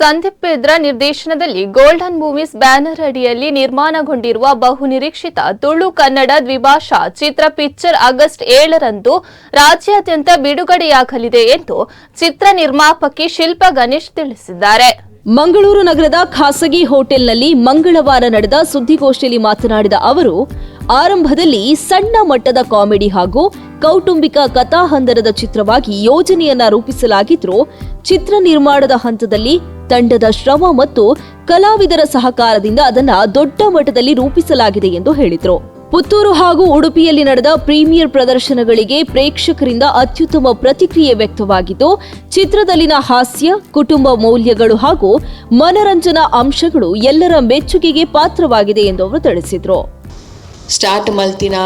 ಸಂದೀಪ್ ಪೆದ್ರ ನಿರ್ದೇಶನದಲ್ಲಿ golden movies banner ಅಡಿಯಲ್ಲಿ ನಿರ್ಮಾಣಗೊಂಡಿರುವ ಬಹುನಿರೀಕ್ಷಿತ ತುಳು ಕನ್ನಡ ದ್ವಿಭಾಷಾ ಚಿತ್ರ ಪಿಕ್ಚರ್ ಆಗಸ್ಟ್ 7ರಂದು ರಾಜ್ಯಾದ್ಯಂತ ಬಿಡುಗಡೆಯಾಗಲಿದೆ ಎಂದು ಚಿತ್ರ ನಿರ್ಮಾಪಕಿ ಶಿಲ್ಪಾ ಗಣೇಶ್ ತಿಳಿಸಿದ್ದಾರೆ. ಮಂಗಳೂರು ನಗರದ ಖಾಸಗಿ ಹೋಟೆಲ್ನಲ್ಲಿ ಮಂಗಳವಾರ ನಡೆದ ಸುದ್ದಿಗೋಷ್ಠಿಯಲ್ಲಿ ಮಾತನಾಡಿದ ಅವರು, ಆರಂಭದಲ್ಲಿ ಸಣ್ಣ ಮಟ್ಟದ ಕಾಮಿಡಿ ಹಾಗೂ ಕೌಟುಂಬಿಕ ಕಥಾಹಂದರದ ಚಿತ್ರವಾಗಿ ಯೋಜನೆಯನ್ನ ರೂಪಿಸಲಾಗಿದ್ರೂ ಚಿತ್ರ ನಿರ್ಮಾಣದ ಹಂತದಲ್ಲಿ ತಂಡದ ಶ್ರಮ ಮತ್ತು ಕಲಾವಿದರ ಸಹಕಾರದಿಂದ ಅದನ್ನ ದೊಡ್ಡ ಮಟ್ಟದಲ್ಲಿ ರೂಪಿಸಲಾಗಿದೆ ಎಂದು ಹೇಳಿದರು. ಪುತ್ತೂರು ಹಾಗೂ ಉಡುಪಿಯಲ್ಲಿ ನಡೆದ ಪ್ರೀಮಿಯರ್ ಪ್ರದರ್ಶನಗಳಿಗೆ ಪ್ರೇಕ್ಷಕರಿಂದ ಅತ್ಯುತ್ತಮ ಪ್ರತಿಕ್ರಿಯೆ ವ್ಯಕ್ತವಾಗಿದ್ದು, ಚಿತ್ರದಲ್ಲಿನ ಹಾಸ್ಯ, ಕುಟುಂಬ ಮೌಲ್ಯಗಳು ಹಾಗೂ ಮನರಂಜನಾ ಅಂಶಗಳು ಎಲ್ಲರ ಮೆಚ್ಚುಗೆಗೆ ಪಾತ್ರವಾಗಿದೆ ಎಂದು ಅವರು ತಿಳಿಸಿದರು. ಸ್ಟಾರ್ಟ್ ಮಲ್ತಿನ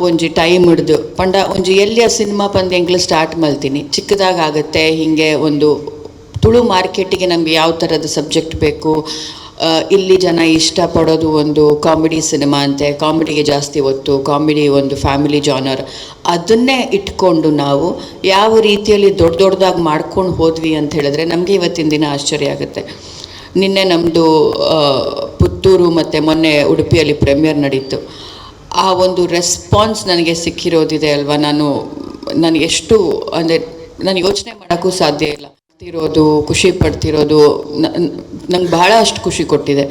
ಒಂಜಿ ಟೈಮ್ ಹಿಡ್ದು ಪಂಡ ಒಂಜಿ ಎಲ್ಲಿಯ ಸಿನಿಮಾ ಪಂದ ಎಂಕ್ಲು ಸ್ಟಾರ್ಟ್ ಮಲ್ತೀನಿ ಚಿಕ್ಕದಾಗತ್ತೆ. ಹೀಗೆ ಒಂದು ತುಳು ಮಾರ್ಕೆಟಿಗೆ ನಮಗೆ ಯಾವ ಥರದ ಸಬ್ಜೆಕ್ಟ್ ಬೇಕು, ಇಲ್ಲಿ ಜನ ಇಷ್ಟಪಡೋದು ಒಂದು ಕಾಮಿಡಿ ಸಿನಿಮಾ ಅಂತೆ, ಕಾಮಿಡಿಗೆ ಜಾಸ್ತಿ ಒತ್ತು, ಕಾಮಿಡಿ ಒಂದು ಫ್ಯಾಮಿಲಿ ಜಾನರ್, ಅದನ್ನೇ ಇಟ್ಕೊಂಡು ನಾವು ಯಾವ ರೀತಿಯಲ್ಲಿ ದೊಡ್ಡದಾಗಿ ಮಾಡ್ಕೊಂಡು ಹೋದ್ವಿ ಅಂತ ಹೇಳಿದ್ರೆ ನಮಗೆ ಇವತ್ತಿನ ದಿನ ಆಶ್ಚರ್ಯ ಆಗುತ್ತೆ. ನಿನ್ನೆ ನಮ್ಮದು ಪುತ್ತೂರು ಮತ್ತು ಮೊನ್ನೆ ಉಡುಪಿಯಲ್ಲಿ ಪ್ರೀಮಿಯರ್ ನಡೀತು. ಆ ಒಂದು ರೆಸ್ಪಾನ್ಸ್ ನನಗೆ ಸಿಕ್ಕಿರೋದಿದೆ ಅಲ್ವಾ, ನಾನು ಎಷ್ಟು ಅಂದರೆ ನಾನು ಯೋಚನೆ ಮಾಡೋಕ್ಕೂ ಸಾಧ್ಯ ಇಲ್ಲ. ಖುಷಿ ಪಡ್ತಿರೋದು ನಂಗೆ ಬಹಳ ಅಷ್ಟು ಖುಷಿ ಕೊಟ್ಟಿದೆ.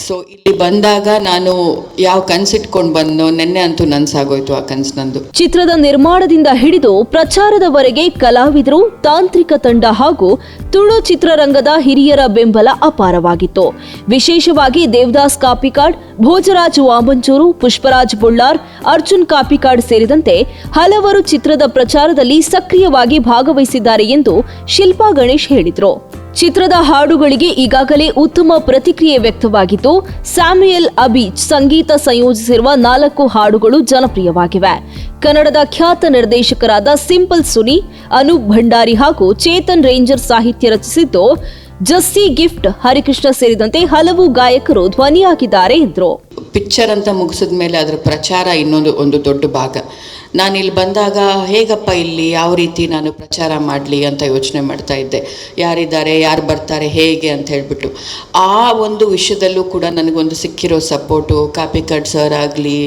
ಸೊ ಇಲ್ಲಿ ಬಂದಾಗ ನಾನು ಯಾವ ಕನಸಿಟ್ಕೊಂಡು ಬಂದೋ ನೆನ್ನೆ ಅಂತೂ ನನ್ಸಾಗೋಯ್ತು ಆ ಕನಸು ನಂದು. ಚಿತ್ರದ ನಿರ್ಮಾಣದಿಂದ ಹಿಡಿದು ಪ್ರಚಾರದವರೆಗೆ ಕಲಾವಿದರು, ತಾಂತ್ರಿಕ ತಂಡ ಹಾಗೂ ತುಳು ಚಿತ್ರರಂಗದ ಹಿರಿಯರ ಬೆಂಬಲ ಅಪಾರವಾಗಿತ್ತು. ವಿಶೇಷವಾಗಿ ದೇವದಾಸ್ ಕಾಪಿಕಾಡ್, ಭೋಜರಾಜ್ ವಾಮಂಚೂರು, ಪುಷ್ಪರಾಜ್ ಬುಳ್ಳಾರ್, ಅರ್ಜುನ್ ಕಾಪಿಕಾಡ್ ಸೇರಿದಂತೆ ಹಲವರು ಚಿತ್ರದ ಪ್ರಚಾರದಲ್ಲಿ ಸಕ್ರಿಯವಾಗಿ ಭಾಗವಹಿಸಿದ್ದಾರೆ ಎಂದು ಶಿಲ್ಪಾ ಗಣೇಶ್ ಹೇಳಿದರು. ಚಿತ್ರದ ಹಾಡುಗಳಿಗೆ ಈಗಾಗಲೇ ಉತ್ತಮ ಪ್ರತಿಕ್ರಿಯೆ ವ್ಯಕ್ತವಾಗಿದ್ದು, ಸ್ಯಾಮ್ಯುಯಲ್ ಅಬೀಜ್ ಸಂಗೀತ ಸಂಯೋಜಿಸಿರುವ 4 ಹಾಡುಗಳು ಜನಪ್ರಿಯವಾಗಿವೆ. ಕನ್ನಡದ ಖ್ಯಾತ ನಿರ್ದೇಶಕರಾದ ಸಿಂಪಲ್ ಸುನಿ, ಅನೂಪ್ ಭಂಡಾರಿ ಹಾಗೂ ಚೇತನ್ ರೇಂಜರ್ ಸಾಹಿತ್ಯ ರಚಿಸಿದ್ದು, ಜಸ್ಸಿ ಗಿಫ್ಟ್, ಹರಿಕೃಷ್ಣ ಸೇರಿದಂತೆ ಹಲವು ಗಾಯಕರು ಧ್ವನಿಯಾಗಿದ್ದಾರೆ ಎಂದರು. ಪಿಕ್ಚರ್ ಅಂತ ಮುಗಿಸಿದ ಮೇಲೆ ಅದರ ಪ್ರಚಾರ ಒಂದು ದೊಡ್ಡ ಭಾಗ. ನಾನು ಇಲ್ಲಿ ಬಂದಾಗ ಹೇಗಪ್ಪ ಇಲ್ಲಿ ಯಾವ ರೀತಿ ನಾನು ಪ್ರಚಾರ ಮಾಡಲಿ ಅಂತ ಯೋಚನೆ ಮಾಡ್ತಾ ಇದ್ದೆ. ಯಾರಿದ್ದಾರೆ, ಯಾರು ಬರ್ತಾರೆ, ಹೇಗೆ ಅಂತ ಹೇಳಿಬಿಟ್ಟು ಆ ಒಂದು ವಿಷಯದಲ್ಲೂ ಕೂಡ ನನಗೊಂದು ಸಿಕ್ಕಿರೋ ಸಪೋರ್ಟು, ಕಾಪಿಕಾಡ್ ಸರ್ ಆಗಲಿ,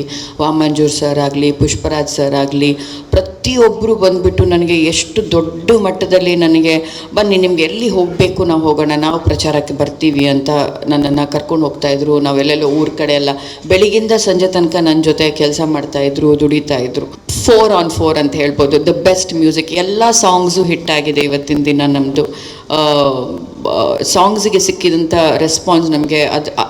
ವಾಮಂಜೂರ್ ಸರ್ ಆಗಲಿ, ಪುಷ್ಪರಾಜ್ ಸರ್ ಆಗಲಿ, ಪ್ರತಿಯೊಬ್ಬರು ಬಂದುಬಿಟ್ಟು ನನಗೆ ಎಷ್ಟು ದೊಡ್ಡ ಮಟ್ಟದಲ್ಲಿ ನನಗೆ ಬನ್ನಿ ನಿಮ್ಗೆ ಎಲ್ಲಿ ಹೋಗಬೇಕು ನಾವು ಹೋಗೋಣ, ನಾವು ಪ್ರಚಾರಕ್ಕೆ ಬರ್ತೀವಿ ಅಂತ ನನ್ನನ್ನು ಕರ್ಕೊಂಡು ಹೋಗ್ತಾಯಿದ್ರು. ನಾವೆಲ್ಲೆಲ್ಲೋ ಊರ ಕಡೆ ಎಲ್ಲ ಬೆಳಿಗ್ಗಿಂದ ಸಂಜೆ ತನಕ ನನ್ನ ಜೊತೆ ಕೆಲಸ ಮಾಡ್ತಾಯಿದ್ರು, ದುಡಿತಾಯಿದ್ರು. 4 ಅಂತ ಹೇಳ್ಬೋದು. ದ ಬೆಸ್ಟ್ ಮ್ಯೂಸಿಕ್, ಎಲ್ಲ ಸಾಂಗ್ಸು ಹಿಟ್ ಆಗಿದೆ ಇವತ್ತಿನ ದಿನ. ನಮ್ಮದು ಸಾಂಗ್ಸ್ಗೆ ಸಿಕ್ಕಿದಂಥ ರೆಸ್ಪಾನ್ಸ್ ನಮಗೆ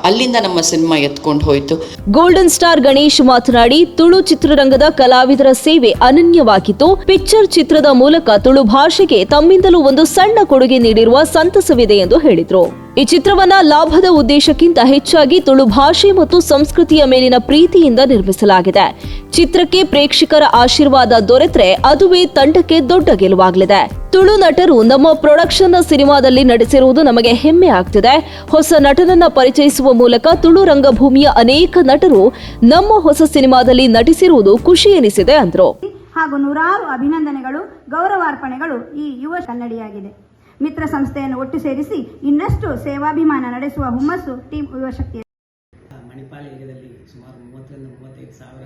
ಅಲ್ಲಿಂದ ನಮ್ಮ ಸಿನಿಮಾ ಎತ್ಕೊಂಡು ಹೋಯಿತು. ಗೋಲ್ಡನ್ ಸ್ಟಾರ್ ಗಣೇಶ್ ಮಾತನಾಡಿ, ತುಳು ಚಿತ್ರರಂಗದ ಕಲಾವಿದರ ಸೇವೆ ಅನನ್ಯವಾಗಿದ್ದು, ಪಿಕ್ಚರ್ ಚಿತ್ರದ ಮೂಲಕ ತುಳು ಭಾಷೆಗೆ ತಮ್ಮಿಂದಲೂ ಒಂದು ಸಣ್ಣ ಕೊಡುಗೆ ನೀಡಿರುವ ಸಂತಸವಿದೆ ಎಂದು ಹೇಳಿದರು. ಈ ಚಿತ್ರವನ್ನ ಲಾಭದ ಉದ್ದೇಶಕ್ಕಿಂತ ಹೆಚ್ಚಾಗಿ ತುಳು ಭಾಷೆ ಮತ್ತು ಸಂಸ್ಕೃತಿಯ ಮೇಲಿನ ಪ್ರೀತಿಯಿಂದ ನಿರ್ಮಿಸಲಾಗಿದೆ. ಚಿತ್ರಕ್ಕೆ ಪ್ರೇಕ್ಷಕರ ಆಶೀರ್ವಾದ ದೊರೆತರೆ ಅದುವೇ ತಂಡಕ್ಕೆ ದೊಡ್ಡ ಗೆಲುವಾಗಲಿದೆ. ತುಳು ನಟರು ನಮ್ಮ ಪ್ರೊಡಕ್ಷನ್ನ ಸಿನಿಮಾದಲ್ಲಿ ನಟಿಸಿರುವುದು ನಮಗೆ ಹೆಮ್ಮೆ ಆಗ್ತಿದೆ. ಹೊಸ ನಟನನ್ನ ಪರಿಚಯಿಸುವ ಮೂಲಕ ತುಳು ರಂಗಭೂಮಿಯ ಅನೇಕ ನಟರು ನಮ್ಮ ಹೊಸ ಸಿನಿಮಾದಲ್ಲಿ ನಟಿಸಿರುವುದು ಖುಷಿ ಎನಿಸಿದೆ ಅಂದರು. ಹಾಗೂ ನೂರಾರು ಅಭಿನಂದನೆಗಳು, ಗೌರವಾರ್ಪಣೆಗಳು ಈ ಯುವ ಕನ್ನಡಿಯಾಗಿದೆ. ಮಿತ್ರ ಸಂಸ್ಥೆಯನ್ನು ಒಟ್ಟು ಸೇರಿಸಿ ಇನ್ನಷ್ಟು ಸೇವಾಭಿಮಾನ ನಡೆಸುವ ಹುಮ್ಮಸ್ಸು ಟೀಮ್ ಯುವಶಕ್ತಿ. ಮಣಿಪಾಲ ಏರಿಯಾದಲ್ಲಿ ಸುಮಾರು 30-35 ಸಾವಿರ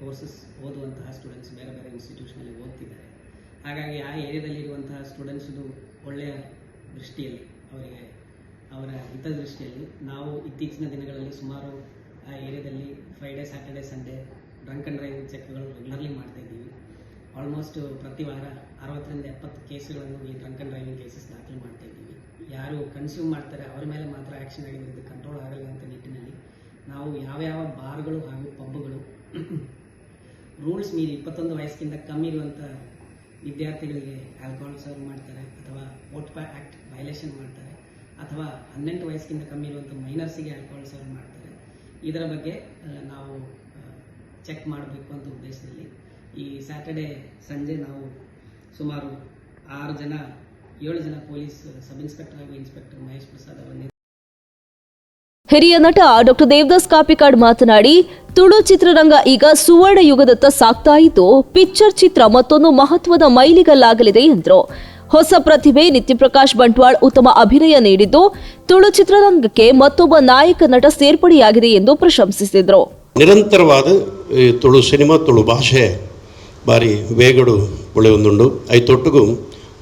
ಕೋರ್ಸಸ್ ಓದುವಂತಹ ಸ್ಟೂಡೆಂಟ್ಸ್ ಬೇರೆ ಬೇರೆ ಇನ್ಸ್ಟಿಟ್ಯೂಷನಲ್ಲಿ ಓದ್ತಿದ್ದಾರೆ. ಹಾಗಾಗಿ ಆ ಏರಿಯಾದಲ್ಲಿರುವಂತಹ ಸ್ಟೂಡೆಂಟ್ಸ್ದು ಒಳ್ಳೆಯ ದೃಷ್ಟಿಯಲ್ಲಿ, ಅವರಿಗೆ ಅವರ ಹಿತದೃಷ್ಟಿಯಲ್ಲಿ ನಾವು ಇತ್ತೀಚಿನ ದಿನಗಳಲ್ಲಿ ಸುಮಾರು ಆ ಏರಿಯಾದಲ್ಲಿ Friday, Saturday, Sunday drunk and driving ಚೆಕ್ಗಳು ರೆಗ್ಯುಲರ್ಲಿ ಮಾಡ್ತಾ ಇದ್ದೀವಿ. ಆಲ್ಮೋಸ್ಟ್ ಪ್ರತಿ ವಾರ 60-70 ಕೇಸ್ಗಳನ್ನು ಈ ಡ್ರಂಕ್ ಆ್ಯಂಡ್ ಡ್ರೈವಿಂಗ್ ಕೇಸಸ್ ದಾಖಲೆ ಮಾಡ್ತಾ ಇದ್ದೀವಿ. ಯಾರು ಕನ್ಸ್ಯೂಮ್ ಮಾಡ್ತಾರೆ ಅವರ ಮೇಲೆ ಮಾತ್ರ ಆ್ಯಕ್ಷನ್ ಆಗಿರೋದು ಕಂಟ್ರೋಲ್ ಆಗಲ್ಲ ಅಂತ ನಿಟ್ಟಿನಲ್ಲಿ ನಾವು ಯಾವ ಬಾರ್ಗಳು ಹಾಗೂ ಪಬ್ಗಳು ರೂಲ್ಸ್ ಮೀರಿ 21 ವಯಸ್ಸಿಗಿಂತ ಕಮ್ಮಿ ಇರುವಂಥ ವಿದ್ಯಾರ್ಥಿಗಳಿಗೆ ಆಲ್ಕೋಹಾಲ್ ಸರ್ವ್ ಮಾಡ್ತಾರೆ, ಅಥವಾ ವೋಟ್ಪಾ ಆ್ಯಕ್ಟ್ ವೈಲೇಷನ್ ಮಾಡ್ತಾರೆ, ಅಥವಾ 18 ವಯಸ್ಸಿಗಿಂತ ಕಮ್ಮಿ ಇರುವಂಥ ಮೈನರ್ಸಿಗೆ ಆಲ್ಕೋಹಾಲ್ ಸರ್ವ್ ಮಾಡ್ತಾರೆ. ಇದರ ಬಗ್ಗೆ ನಾವು ಚೆಕ್ ಮಾಡಬೇಕು ಅಂತ ಉದ್ದೇಶದಲ್ಲಿ ಈ ಸ್ಯಾಟರ್ಡೇ ಸಂಜೆ ನಾವು ಸುಮಾರು 7 ಜನ ಪೊಲೀಸ್ ಸಬ್ ಇನ್ಸ್ಪೆಕ್ಟರ್ ಹಾಗೂ ಇನ್ಸ್ಪೆಕ್ಟರ್ ಮಹೇಶ್ ಪ್ರಸಾದ್ ಅವರನ್ನು. ಹಿರಿಯ ನಟ ಡಾಕ್ಟರ್ ದೇವದಾಸ್ ಕಾಪಿಕಾಡ್ ಮಾತನಾಡಿ, ತುಳು ಚಿತ್ರರಂಗ ಈಗ ಸುವರ್ಣ ಯುಗದತ್ತ ಸಾಗ್ತಾ ಇದ್ದು, ಪಿಕ್ಚರ್ ಚಿತ್ರ ಮತ್ತೊಂದು ಮಹತ್ವದ ಮೈಲಿಗಲ್ಲಾಗಲಿದೆ ಎಂದರು. ಹೊಸ ಪ್ರತಿಭೆ ನಿತ್ಯಪ್ರಕಾಶ್ ಬಂಟ್ವಾಳ್ ಉತ್ತಮ ಅಭಿನಯ ನೀಡಿದ್ದು ತುಳು ಚಿತ್ರರಂಗಕ್ಕೆ ಮತ್ತೊಬ್ಬ ನಾಯಕ ನಟ ಸೇರ್ಪಡೆಯಾಗಿದೆ ಎಂದು ಪ್ರಶಂಸಿಸಿದರು. ನಿರಂತರವಾದ ತುಳು ಸಿನಿಮಾ ತುಳು ಭಾಷೆ ಬಾರಿ ವೇಗಡು ಉಳಿಯೊಂದುಂಡು ಐತೊಟ್ಟಿಗೂ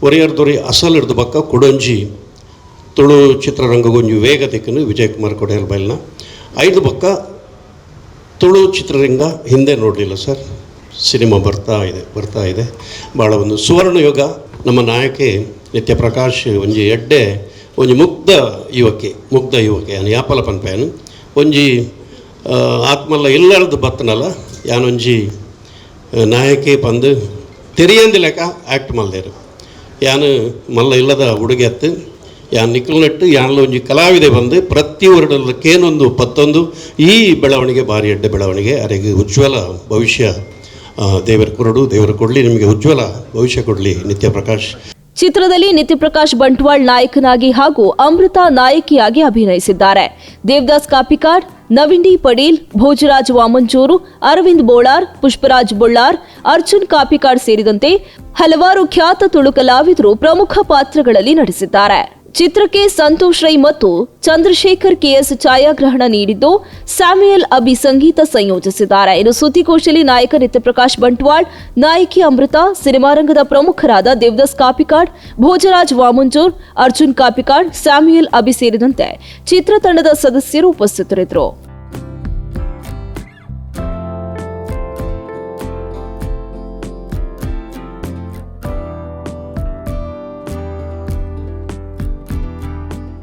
ಒರಿಯರ್ದೊರಿ ಅಸಲ್ ಹಿಡಿದು ಬಕ್ಕ ಕುಡೊಂಜಿ ತುಳು ಚಿತ್ರರಂಗಗೊಂಜಿ ವೇಗ ತೆಕ್ಕನು ವಿಜಯಕುಮಾರ್ ಕೊಡೆಯಲ್ ಬೈಲ್ನ ಐದು ಬಕ್ಕ ತುಳು ಚಿತ್ರರಂಗ ಹಿಂದೆ ನೋಡಲಿಲ್ಲ ಸರ್. ಸಿನಿಮಾ ಬರ್ತಾ ಇದೆ ಭಾಳ ಒಂದು ಸುವರ್ಣ ಯುಗ. ನಮ್ಮ ನಾಯಕಿ ನಿತ್ಯಪ್ರಕಾಶ್ ಒಂಜಿ ಎಡ್ಡೆ ಒಂಜಿ ಮುಗ್ಧ ಯುವಕೆ ಅನು ಯಾಪಲ ಪನ್ಪೇನು ಒಂಜಿ ಆತ್ಮಲ್ಲ ಇಲ್ಲದ ಬತ್ತನಲ್ಲ ಯಾನೊಂಜಿ ನಾಯಕಿ ಪಂದು ತೆರಿಯಂದು ಲೆಕ್ಕ ಆ್ಯಕ್ಟ್ ಮಲ್ದೇರು ಯಾನು ಮಲ್ಲ ಇಲ್ಲದ ಹುಡುಗಿ ಹತ್ತು ಯಾನು ನಿಕ್ಕಲ್ನಟ್ಟು ಯಾನಲ್ಲ ಒಂಜಿ ಕಲಾವಿದೆ ಬಂದು ಪ್ರತಿ ವರ್ಡಲ್ಲಕ್ಕೇನೊಂದು ಪತ್ತೊಂದು ಈ ಬೆಳವಣಿಗೆ ಭಾರಿ ಎಡ್ಡೆ ಬೆಳವಣಿಗೆ. ಅರೆಗೆ ಉಜ್ವಲ ಭವಿಷ್ಯ ದೇವರು ಕೊಡಲಿ, ನಿಮಗೆ ಉಜ್ವಲ ಭವಿಷ್ಯ ಕೊಡಲಿ ನಿತ್ಯಪ್ರಕಾಶ್. ಚಿತ್ರದಲ್ಲಿ ನಿತ್ಯಪ್ರಕಾಶ್ ಬಂಟ್ವಾಳ್ ನಾಯಕನಾಗಿ ಹಾಗೂ ಅಮೃತಾ ನಾಯಕಿಯಾಗಿ ಅಭಿನಯಿಸಿದ್ದಾರೆ. ದೇವದಾಸ್ ಕಾಪಿಕಾಡ್, ನವೀನ್ ಡಿ ಪಡೀಲ್, ಭೋಜರಾಜ್ ವಾಮಂಚೂರು, ಅರವಿಂದ್ ಬೋಳಾರ್, ಪುಷ್ಪರಾಜ್ ಬೊಳ್ಳಾರ್, ಅರ್ಜುನ್ ಕಾಪಿಕಾಡ್ ಸೇರಿದಂತೆ ಹಲವಾರು ಖ್ಯಾತ ತುಳು ಕಲಾವಿದರು ಪ್ರಮುಖ ಪಾತ್ರಗಳಲ್ಲಿ ನಟಿಸಿದ್ದಾರೆ. ಚಿತ್ರಕ್ಕೆ ಸಂತೋಷ್ ರೈ ಮತ್ತು ಚಂದ್ರಶೇಖರ್ ಕೆಎಸ್ ಛಾಯಾಗ್ರಹಣ ನೀಡಿದ್ದು ಸ್ಯಾಮ್ಯುಯಲ್ ಅಬಿ ಸಂಗೀತ ಸಂಯೋಜಿಸಿದ್ದಾರೆ. ಇನ್ನು ಸುದ್ದಿಗೋಷ್ಠಿಯಲ್ಲಿ ನಾಯಕ ನಿತ್ಯಪ್ರಕಾಶ್ ಬಂಟ್ವಾಳ್, ನಾಯಕಿ ಅಮೃತಾ, ಸಿನಿಮಾ ರಂಗದ ಪ್ರಮುಖರಾದ ದೇವದಾಸ್ ಕಾಪಿಕಾಡ್, ಭೋಜರಾಜ್ ವಾಮಂಜೂರ್, ಅರ್ಜುನ್ ಕಾಪಿಕಾಡ್, ಸ್ಯಾಮ್ಯುಯಲ್ ಅಬಿ ಸೇರಿದಂತೆ ಚಿತ್ರತಂಡದ ಸದಸ್ಯರು ಉಪಸ್ಥಿತರಿದ್ದರು.